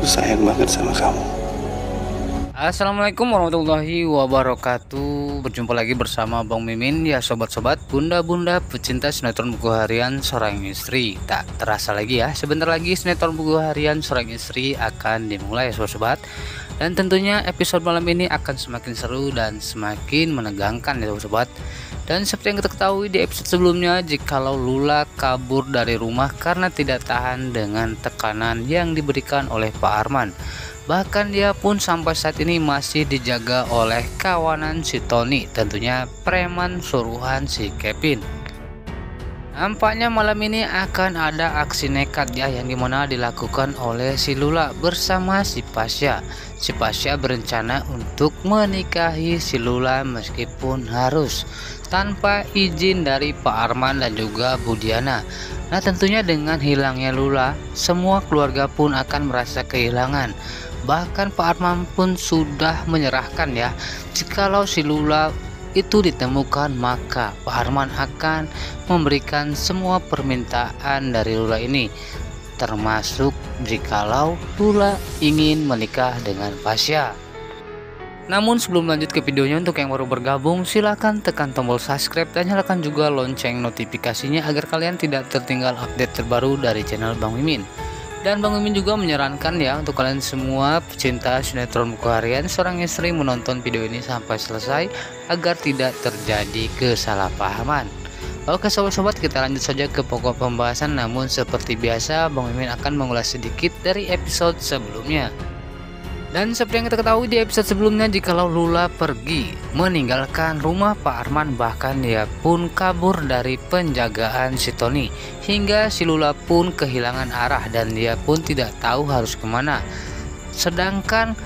Aku sayang banget sama kamu. Assalamualaikum warahmatullahi wabarakatuh. Berjumpa lagi bersama Bang Mimin ya sobat-sobat, bunda-bunda pecinta sinetron buku harian seorang istri. Tak terasa lagi ya, sebentar lagi sinetron buku harian seorang istri akan dimulai ya sobat-sobat. Dan tentunya episode malam ini akan semakin seru dan semakin menegangkan ya sobat-sobat. Dan seperti yang kita ketahui di episode sebelumnya, jikalau Lula kabur dari rumah karena tidak tahan dengan tekanan yang diberikan oleh Pak Arman. Bahkan dia pun sampai saat ini masih dijaga oleh kawanan si Tony, tentunya preman suruhan si Kevin. Nampaknya malam ini akan ada aksi nekat ya, yang dimana dilakukan oleh si Lula bersama si Pasha. Si Pasha berencana untuk menikahi si Lula meskipun harus tanpa izin dari Pak Arman dan juga Bu Diana. Nah tentunya dengan hilangnya Lula, semua keluarga pun akan merasa kehilangan. Bahkan Pak Arman pun sudah menyerahkan ya, jikalau si Lula itu ditemukan maka Pak Arman akan memberikan semua permintaan dari Lula ini, termasuk jikalau Lula ingin menikah dengan Pasha. Namun sebelum lanjut ke videonya, untuk yang baru bergabung silahkan tekan tombol subscribe dan nyalakan juga lonceng notifikasinya agar kalian tidak tertinggal update terbaru dari channel Bang Mimin. Dan Bang Mimin juga menyarankan ya untuk kalian semua pecinta sinetron buku harian seorang istri menonton video ini sampai selesai agar tidak terjadi kesalahpahaman. Oke sobat-sobat, kita lanjut saja ke pokok pembahasan. Namun seperti biasa Bang Mimin akan mengulas sedikit dari episode sebelumnya. Dan seperti yang kita ketahui di episode sebelumnya, jikalau Lula pergi meninggalkan rumah Pak Arman, bahkan dia pun kabur dari penjagaan si Tony, hingga si Lula pun kehilangan arah dan dia pun tidak tahu harus kemana. Sedangkan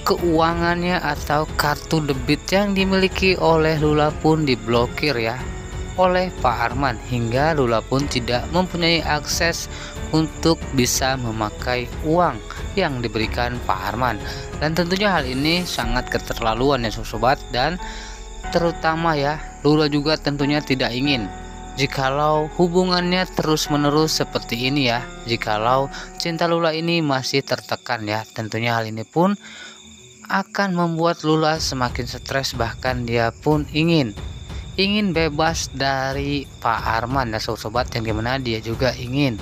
keuangannya atau kartu debit yang dimiliki oleh Lula pun diblokir ya oleh Pak Arman, hingga Lula pun tidak mempunyai akses untuk bisa memakai uang yang diberikan Pak Arman. Dan tentunya hal ini sangat keterlaluan ya sobat, dan terutama ya Lula juga tentunya tidak ingin jikalau hubungannya terus menerus seperti ini ya, jikalau cinta Lula ini masih tertekan ya. Tentunya hal ini pun akan membuat Lula semakin stres, bahkan dia pun ingin bebas dari Pak Arman ya sobat, yang dimana dia juga ingin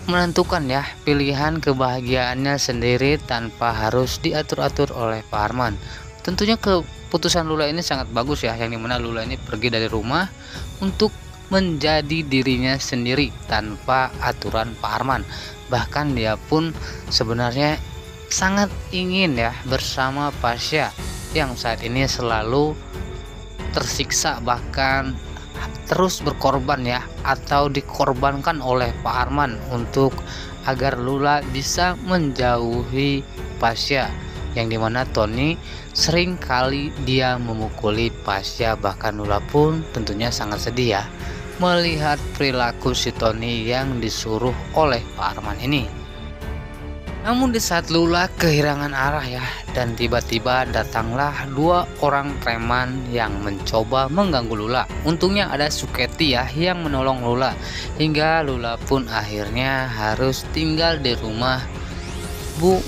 menentukan ya pilihan kebahagiaannya sendiri tanpa harus diatur-atur oleh Pak Arman. Tentunya keputusan Lula ini sangat bagus ya, yang dimana Lula ini pergi dari rumah untuk menjadi dirinya sendiri tanpa aturan Pak Arman. Bahkan dia pun sebenarnya sangat ingin ya bersama Pasha yang saat ini selalu tersiksa, bahkan terus berkorban ya, atau dikorbankan oleh Pak Arman untuk agar Lula bisa menjauhi Pasha, yang dimana Tony sering kali dia memukuli Pasha. Bahkan Lula pun tentunya sangat sedih ya melihat perilaku si Tony yang disuruh oleh Pak Arman ini. Namun di saat Lula kehilangan arah ya, dan tiba-tiba datanglah dua orang preman yang mencoba mengganggu Lula. Untungnya ada Suketi ya yang menolong Lula, hingga Lula pun akhirnya harus tinggal di rumah Bu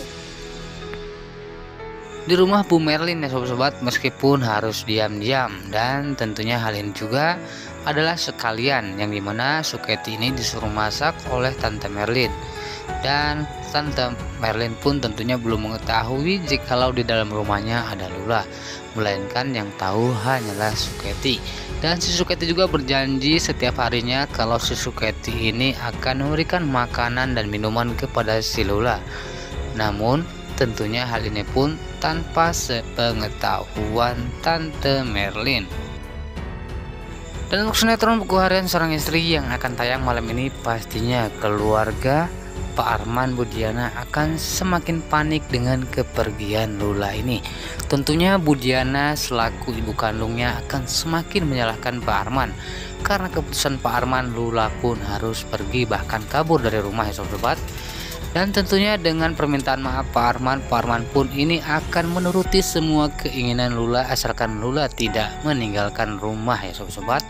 Merlin ya sobat-sobat, meskipun harus diam-diam. Dan tentunya hal ini juga adalah sekalian yang dimana Suketi ini disuruh masak oleh Tante Merlin. Dan Tante Merlin pun tentunya belum mengetahui jikalau di dalam rumahnya ada Lula, melainkan yang tahu hanyalah Suketi. Dan si Suketi juga berjanji setiap harinya kalau si Suketi ini akan memberikan makanan dan minuman kepada si Lula. Namun tentunya hal ini pun tanpa sepengetahuan Tante Merlin. Dan untuk sinetron buku harian seorang istri yang akan tayang malam ini, pastinya keluarga Pak Arman Bu Diana akan semakin panik dengan kepergian Lula ini. Tentunya Bu Diana selaku ibu kandungnya akan semakin menyalahkan Pak Arman. Karena keputusan Pak Arman, Lula pun harus pergi, bahkan kabur dari rumah ya sobat. Dan tentunya dengan permintaan maaf Pak Arman pun ini akan menuruti semua keinginan Lula asalkan Lula tidak meninggalkan rumah ya sobat.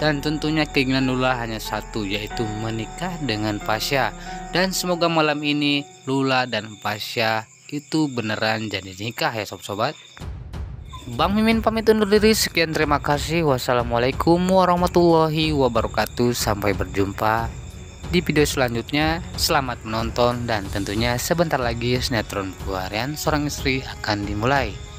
Dan tentunya keinginan Lula hanya satu, yaitu menikah dengan Pasha. Dan semoga malam ini Lula dan Pasha itu beneran jadi nikah ya sobat-sobat. Bang Mimin pamit undur diri, sekian terima kasih. Wassalamualaikum warahmatullahi wabarakatuh. Sampai berjumpa di video selanjutnya. Selamat menonton dan tentunya sebentar lagi sinetron Buku Harian Seorang Istri akan dimulai.